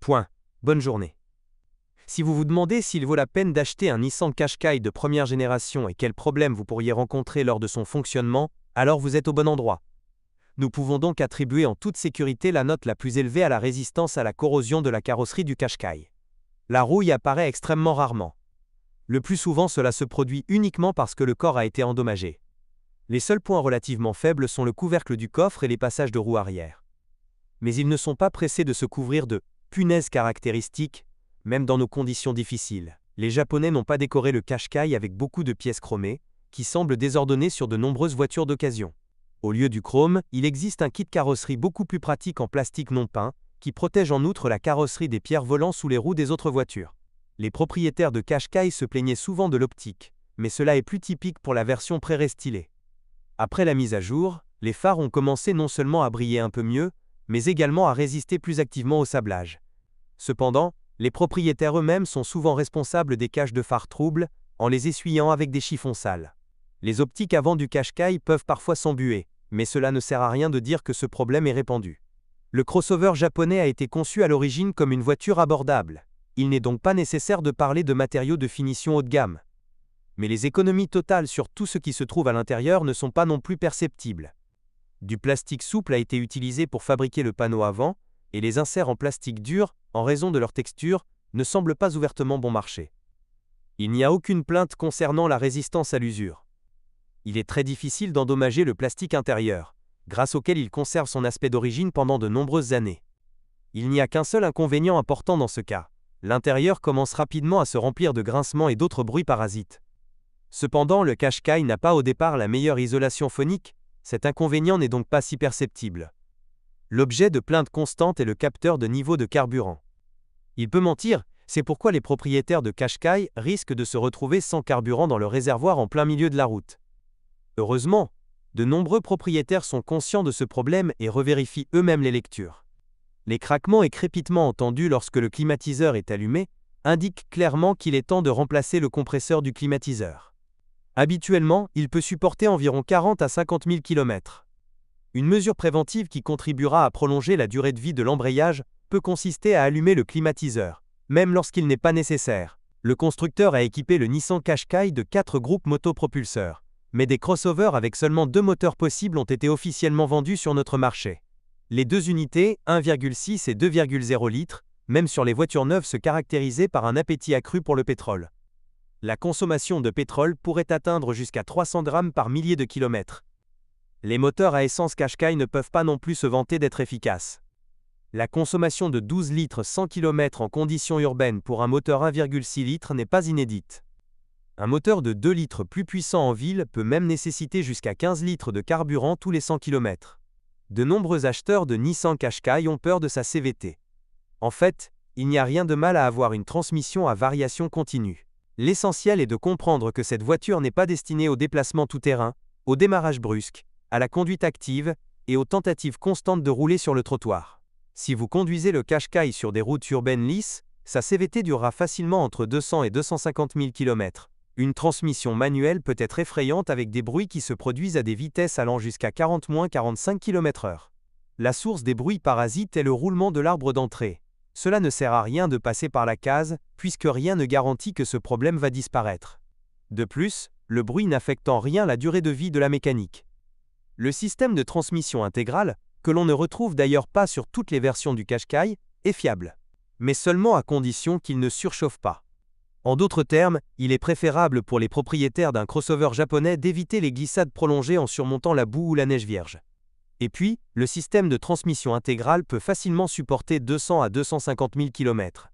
Point. Bonne journée. Si vous vous demandez s'il vaut la peine d'acheter un Nissan Qashqai de première génération et quels problèmes vous pourriez rencontrer lors de son fonctionnement, alors vous êtes au bon endroit. Nous pouvons donc attribuer en toute sécurité la note la plus élevée à la résistance à la corrosion de la carrosserie du Qashqai. La rouille apparaît extrêmement rarement. Le plus souvent, cela se produit uniquement parce que le corps a été endommagé. Les seuls points relativement faibles sont le couvercle du coffre et les passages de roue arrière. Mais ils ne sont pas pressés de se couvrir de punaises caractéristiques, même dans nos conditions difficiles. Les Japonais n'ont pas décoré le Qashqai avec beaucoup de pièces chromées, qui semblent désordonnées sur de nombreuses voitures d'occasion. Au lieu du chrome, il existe un kit carrosserie beaucoup plus pratique en plastique non peint, qui protège en outre la carrosserie des pierres volant sous les roues des autres voitures. Les propriétaires de Qashqai se plaignaient souvent de l'optique, mais cela est plus typique pour la version pré-restylée. Après la mise à jour, les phares ont commencé non seulement à briller un peu mieux, mais également à résister plus activement au sablage. Cependant, les propriétaires eux-mêmes sont souvent responsables des caches de phares troubles, en les essuyant avec des chiffons sales. Les optiques avant du Qashqai peuvent parfois s'embuer, mais cela ne sert à rien de dire que ce problème est répandu. Le crossover japonais a été conçu à l'origine comme une voiture abordable. Il n'est donc pas nécessaire de parler de matériaux de finition haut de gamme. Mais les économies totales sur tout ce qui se trouve à l'intérieur ne sont pas non plus perceptibles. Du plastique souple a été utilisé pour fabriquer le panneau avant, et les inserts en plastique dur, en raison de leur texture, ne semblent pas ouvertement bon marché. Il n'y a aucune plainte concernant la résistance à l'usure. Il est très difficile d'endommager le plastique intérieur, grâce auquel il conserve son aspect d'origine pendant de nombreuses années. Il n'y a qu'un seul inconvénient important dans ce cas. L'intérieur commence rapidement à se remplir de grincements et d'autres bruits parasites. Cependant, le Qashqai n'a pas au départ la meilleure isolation phonique, cet inconvénient n'est donc pas si perceptible. L'objet de plainte constante est le capteur de niveau de carburant. Il peut mentir, c'est pourquoi les propriétaires de Qashqai risquent de se retrouver sans carburant dans le réservoir en plein milieu de la route. Heureusement, de nombreux propriétaires sont conscients de ce problème et revérifient eux-mêmes les lectures. Les craquements et crépitements entendus lorsque le climatiseur est allumé indiquent clairement qu'il est temps de remplacer le compresseur du climatiseur. Habituellement, il peut supporter environ 40 à 50 000 km. Une mesure préventive qui contribuera à prolonger la durée de vie de l'embrayage peut consister à allumer le climatiseur, même lorsqu'il n'est pas nécessaire. Le constructeur a équipé le Nissan Qashqai de 4 groupes motopropulseurs, mais des crossovers avec seulement 2 moteurs possibles ont été officiellement vendus sur notre marché. Les deux unités, 1,6 et 2,0 litres, même sur les voitures neuves se caractérisaient par un appétit accru pour le pétrole. La consommation de pétrole pourrait atteindre jusqu'à 300 grammes par millier de kilomètres. Les moteurs à essence Qashqai ne peuvent pas non plus se vanter d'être efficaces. La consommation de 12 litres 100 km en conditions urbaines pour un moteur 1,6 litres n'est pas inédite. Un moteur de 2 litres plus puissant en ville peut même nécessiter jusqu'à 15 litres de carburant tous les 100 km. De nombreux acheteurs de Nissan Qashqai ont peur de sa CVT. En fait, il n'y a rien de mal à avoir une transmission à variation continue. L'essentiel est de comprendre que cette voiture n'est pas destinée au déplacement tout-terrain, au démarrage brusque, à la conduite active et aux tentatives constantes de rouler sur le trottoir. Si vous conduisez le Qashqai sur des routes urbaines lisses, sa CVT durera facilement entre 200 et 250 000 km. Une transmission manuelle peut être effrayante avec des bruits qui se produisent à des vitesses allant jusqu'à 40-45 km/h. La source des bruits parasites est le roulement de l'arbre d'entrée. Cela ne sert à rien de passer par la case, puisque rien ne garantit que ce problème va disparaître. De plus, le bruit n'affecte en rien la durée de vie de la mécanique. Le système de transmission intégrale, que l'on ne retrouve d'ailleurs pas sur toutes les versions du Qashqai, est fiable. Mais seulement à condition qu'il ne surchauffe pas. En d'autres termes, il est préférable pour les propriétaires d'un crossover japonais d'éviter les glissades prolongées en surmontant la boue ou la neige vierge. Et puis, le système de transmission intégrale peut facilement supporter 200 à 250 000 km.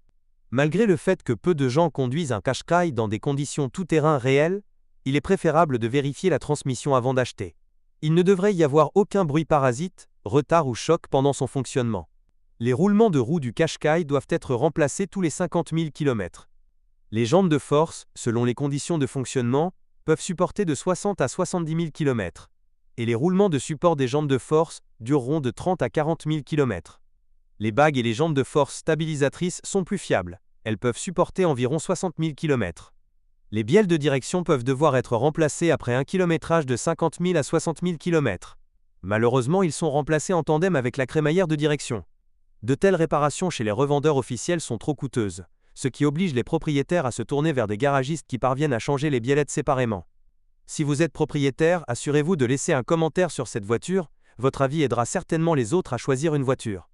Malgré le fait que peu de gens conduisent un Qashqai dans des conditions tout-terrain réelles, il est préférable de vérifier la transmission avant d'acheter. Il ne devrait y avoir aucun bruit parasite, retard ou choc pendant son fonctionnement. Les roulements de roues du Qashqai doivent être remplacés tous les 50 000 km. Les jambes de force, selon les conditions de fonctionnement, peuvent supporter de 60 à 70 000 km. Et les roulements de support des jambes de force dureront de 30 à 40 000 km. Les bagues et les jambes de force stabilisatrices sont plus fiables. Elles peuvent supporter environ 60 000 km. Les bielles de direction peuvent devoir être remplacées après un kilométrage de 50 000 à 60 000 km. Malheureusement, ils sont remplacés en tandem avec la crémaillère de direction. De telles réparations chez les revendeurs officiels sont trop coûteuses, ce qui oblige les propriétaires à se tourner vers des garagistes qui parviennent à changer les biellettes séparément. Si vous êtes propriétaire, assurez-vous de laisser un commentaire sur cette voiture, votre avis aidera certainement les autres à choisir une voiture.